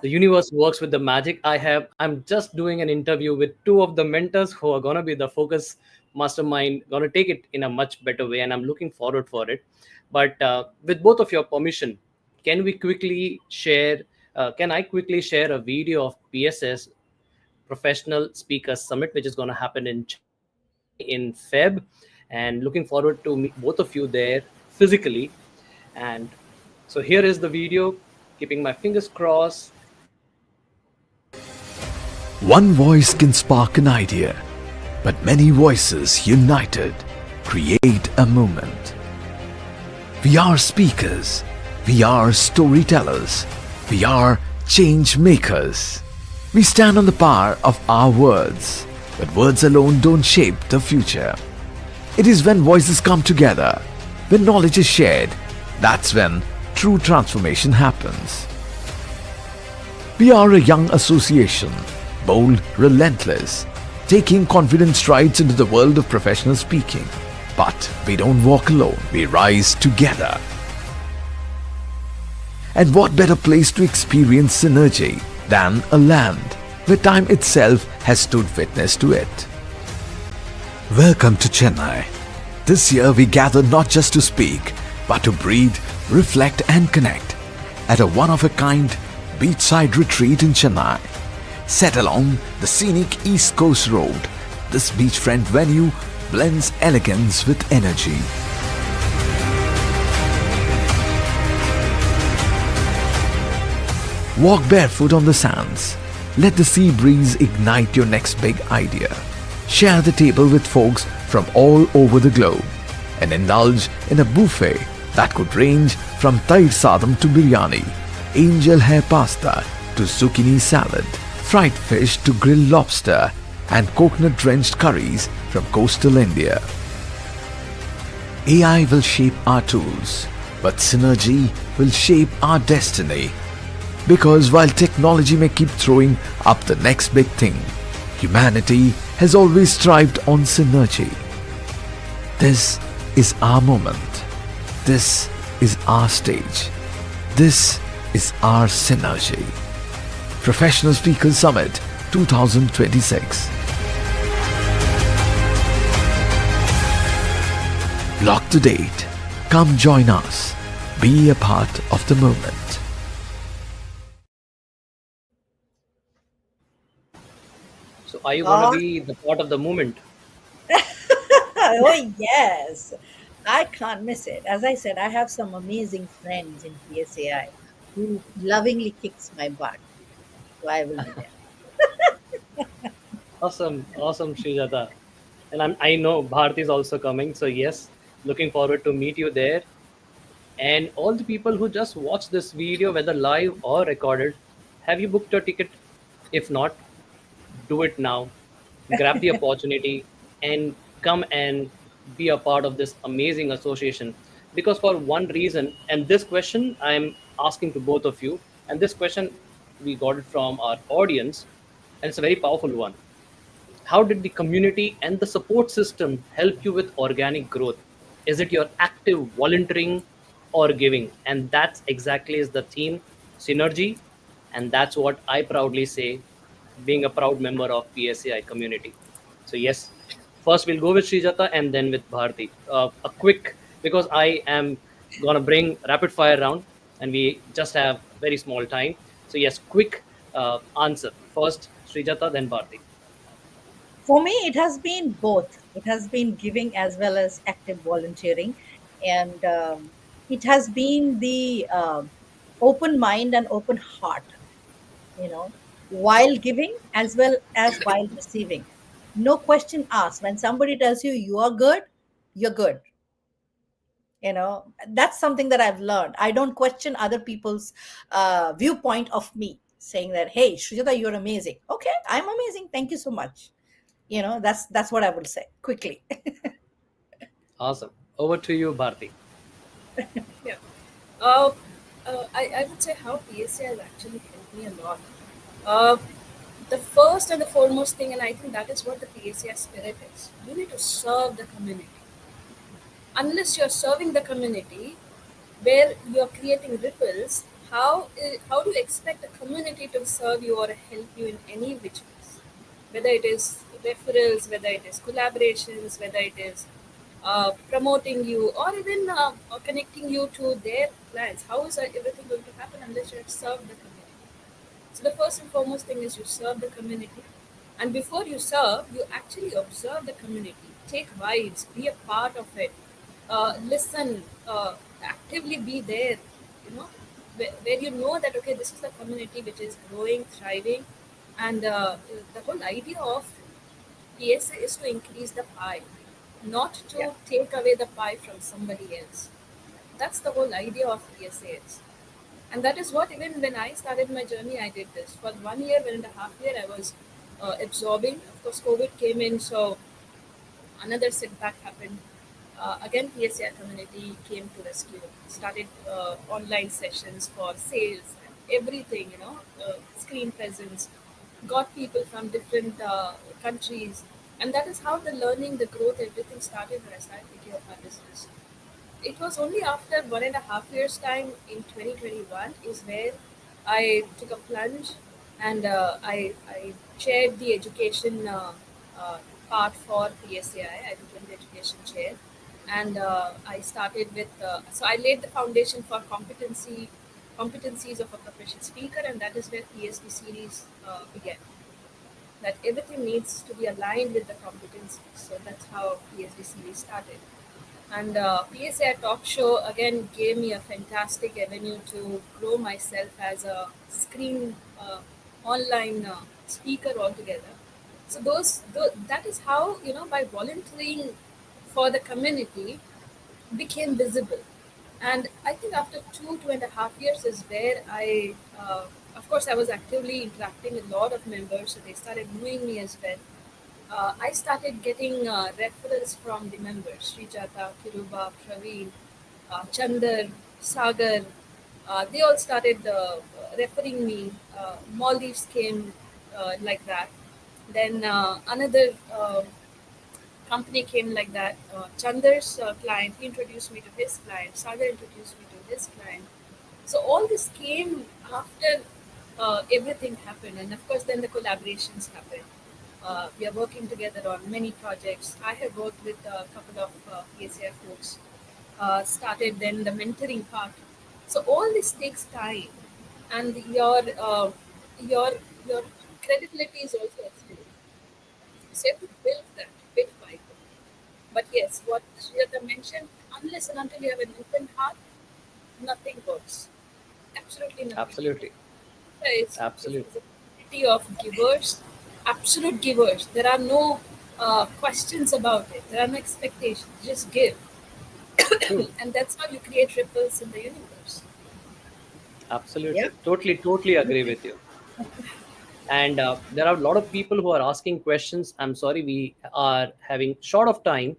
the universe works with the magic I'm just doing an interview with two of the mentors who are going to be the focus mastermind, going to take it in a much better way, and I'm looking forward for it. But with both of your permission, can we quickly share can I quickly share a video of PSS Professional Speakers Summit, which is going to happen in Chennai in Feb, and looking forward to meet both of you there physically. And so here is the video, keeping my fingers crossed. One voice can spark an idea, but many voices united create a movement. We are speakers, we are storytellers, we are change makers. We stand on the power of our words, but words alone don't shape the future. It is when voices come together, when knowledge is shared, that's when true transformation happens. We are a young association, bold, relentless, taking confident strides into the world of professional speaking. But we don't walk alone, we rise together. And what better place to experience synergy than a land where time itself has stood witness to it? Welcome to Chennai. This year we gather not just to speak, but to breathe, reflect and connect at a one-of-a-kind beachside retreat in Chennai. Set along the scenic East Coast Road, this beachfront venue blends elegance with energy. Walk barefoot on the sands. Let the sea breeze ignite your next big idea. Share the table with folks from all over the globe and indulge in a buffet that could range from Tair Sadam to biryani, angel hair pasta to zucchini salad, fried fish to grilled lobster, and coconut-drenched curries from coastal India. AI will shape our tools, but synergy will shape our destiny. Because while technology may keep throwing up the next big thing, humanity has always strived on synergy. This is our moment. This is our stage. This is our synergy. Professional Speakers Summit 2026. Lock the date. Come join us. Be a part of the moment. So are you going to Oh, be the part of the movement? oh yes. I can't miss it. As I said, I have some amazing friends in PSAI who lovingly kicks my butt. So I will be there. Awesome, awesome, Srijata. And I know Bharti is also coming. So yes, looking forward to meet you there. And all the people who just watch this video, whether live or recorded, have you booked your ticket? If not, do it now. Grab the opportunity and come and be a part of this amazing association. Because for one reason, and this question I'm asking to both of you, and this question we got it from our audience, and it's a very powerful one. How did the community and the support system help you with organic growth? Is it your active volunteering or giving? And that's exactly is the theme, synergy. And that's what I proudly say, being a proud member of PSAI community. So yes, first we'll go with Srijata and then with Bharti. A quick, because I am gonna bring rapid fire round and we just have very small time. So yes, quick answer. First Srijata, then Bharti. For me, it has been both. It has been giving as well as active volunteering. And it has been the open mind and open heart, while giving as well as while receiving. No question asked. When somebody tells you you are good, you're good. That's something that I've learned. I don't question other people's viewpoint of me, saying that, hey, Shrujata, you're amazing. Okay, I'm amazing, thank you so much. That's what I would say quickly. Awesome. Over to you, Bharti. Yeah. Uh, I would say how PSA has actually helped me a lot. Uh, the first and the foremost thing, and I think that is what the PSA spirit is, you need to serve the community. Unless you're serving the community, where you're creating ripples, how do you expect a community to serve you or help you in any which ways? Whether it is referrals, whether it is collaborations, whether it is promoting you, or even connecting you to their clients. How is everything going to happen unless you have served the community? So the first and foremost thing is you serve the community, and before you serve, you actually observe the community, take vibes, be a part of it, listen, actively be there. You know, where you know that okay, this is a community which is growing, thriving, and the whole idea of PSA is to increase the pie, not Yeah. to take away the pie from somebody else. That's the whole idea of PSA is. And that is what, even when I started my journey, I did this. For 1 year, 1.5 year, I was absorbing. Of course, COVID came in, so another setback happened. Again, PSA community came to rescue. Started online sessions for sales and everything, screen presence. Got people from different countries. And that is how the learning, the growth, everything started when I started picking up my business. It was only after 1.5 years time in 2021 is where I took a plunge, and I chaired the education part for PSAI. I became the education chair, and I started with so I laid the foundation for competencies of a professional speaker, and that is where PSB series began. That everything needs to be aligned with the competencies. So that's how PSB series started. And PSA Talk Show again gave me a fantastic avenue to grow myself as a screen online speaker altogether. So that is how, by volunteering for the community, became visible. And I think after 2.5 years is where of course, I was actively interacting with a lot of members, so they started knowing me as well. I started getting referrals from the members, Srijata, Kiruba, Praveen, Chandar, Sagar. They all started referring me. Maldives came like that. Then another company came like that. Chandar's client, he introduced me to his client. Sagar introduced me to his client. So all this came after everything happened, and of course, then the collaborations happened. We are working together on many projects. I have worked with a couple of PSA folks. Started then the mentoring part. So all this takes time, and your your credibility is also at stake. So you have to build that bit by bit. But yes, what Srijata mentioned, unless and until you have an open heart, nothing works. Absolutely nothing. Absolutely. It's Absolutely. a community of givers, absolute givers. There are no questions about it. There are no expectations. Just give, True. and that's how you create ripples in the universe. Yeah. Absolutely. Totally agree with you. And there are a lot of people who are asking questions. I'm sorry, we are having short of time.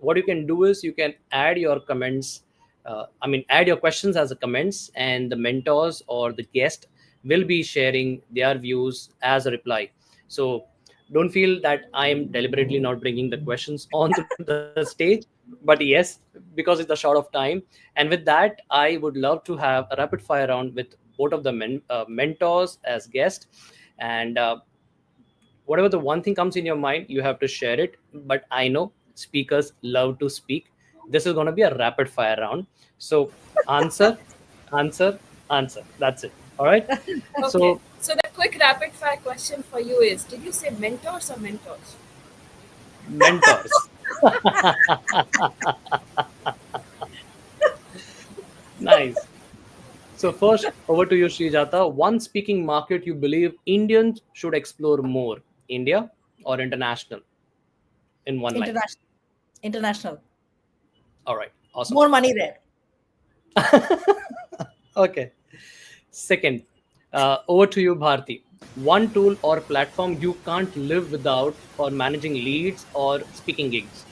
What you can do is you can add your comments, add your questions as a comments, and the mentors or the guest will be sharing their views as a reply. So don't feel that I am deliberately not bringing the questions onto the stage, but yes, because it's a short of time. And with that, I would love to have a rapid fire round with both of the mentors as guests. And whatever the one thing comes in your mind, you have to share it. But I know speakers love to speak. This is going to be a rapid fire round. So answer, answer, answer. That's it. All right. Okay, So so the quick rapid fire question for you is: did you say mentors or mentors? mentors. Nice. So first, over to you, Srijata. One speaking market you believe Indians should explore more, India or international, in one line. International. International. All right, awesome. More money there. Okay. Second, over to you, Bharti. One tool or platform you can't live without for managing leads or speaking gigs.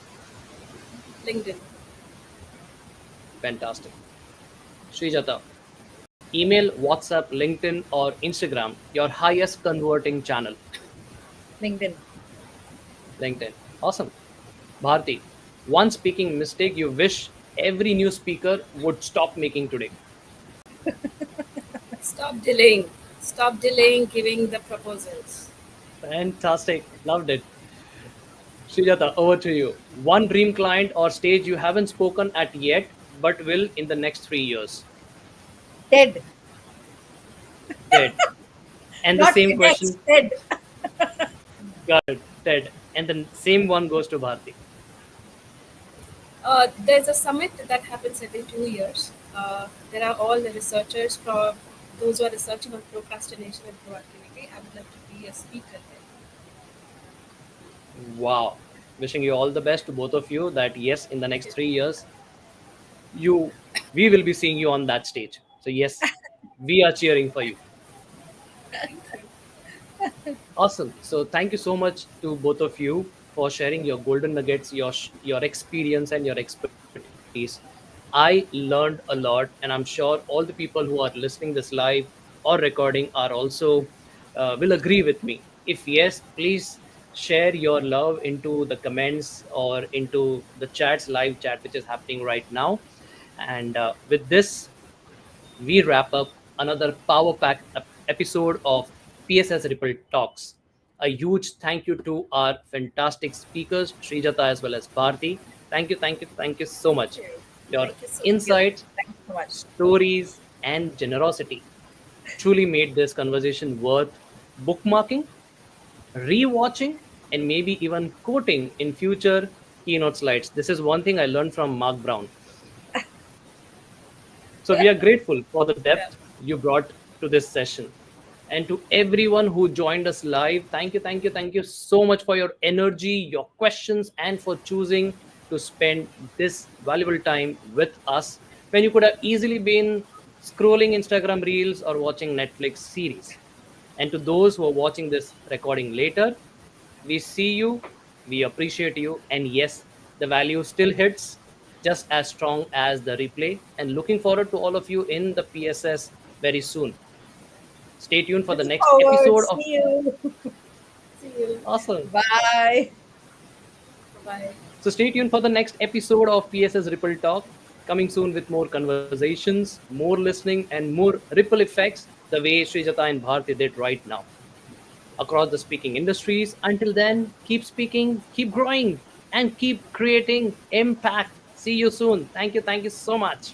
LinkedIn. Fantastic. Srijata, email, WhatsApp, LinkedIn, or Instagram, your highest converting channel. LinkedIn. LinkedIn. Awesome. Bharti, one speaking mistake you wish every new speaker would stop making today. Stop delaying. Stop delaying giving the proposals. Fantastic. Loved it. Srijata, over to you. One dream client or stage you haven't spoken at yet, but will in the next 3 years. TED. Ted. And the Not same TEDx. question, TED. got it, Ted. And the same one goes to Bharti. There's a summit that happens every 2 years. There are all the researchers from those who are researching on procrastination and proactivity. I would love to be a speaker there. Wow. Wishing you all the best to both of you that yes, in the next 3 years, you we will be seeing you on that stage. So yes, we are cheering for you. Thank you. Awesome. So thank you so much to both of you for sharing your golden nuggets, your experience and your expertise. I learned a lot, and I'm sure all the people who are listening this live or recording are also will agree with me. If yes, please share your love into the comments or into the chats, live chat, which is happening right now. And with this, we wrap up another power packed episode of PSS Ripple Talks. A huge thank you to our fantastic speakers, Srijata as well as Bharti. Thank you so Thank much. you. Your Thank you so Thank much. you. insights, Thank you so much. stories, and generosity truly made this conversation worth bookmarking, rewatching, and maybe even quoting in future keynote slides. This is one thing I learned from Mark Brown. So we are grateful for the Yeah. depth you brought to this session. And to everyone who joined us live, thank you so much for your energy, your questions, and for choosing to spend this valuable time with us when you could have easily been scrolling Instagram reels or watching Netflix series. And to those who are watching this recording later, we see you, we appreciate you, and yes, the value still hits just as strong as the replay. And looking forward to all of you in the PSS very soon. Stay tuned for the Looking next forward. episode of See you. See you. Awesome. Bye. Bye. So stay tuned for the next episode of PSS Ripple Talk, coming soon with more conversations, more listening, and more ripple effects the way Srijata and Bharti did right now across the speaking industries. Until then, keep speaking, keep growing, and keep creating impact. See you soon. Thank you. Thank you so much.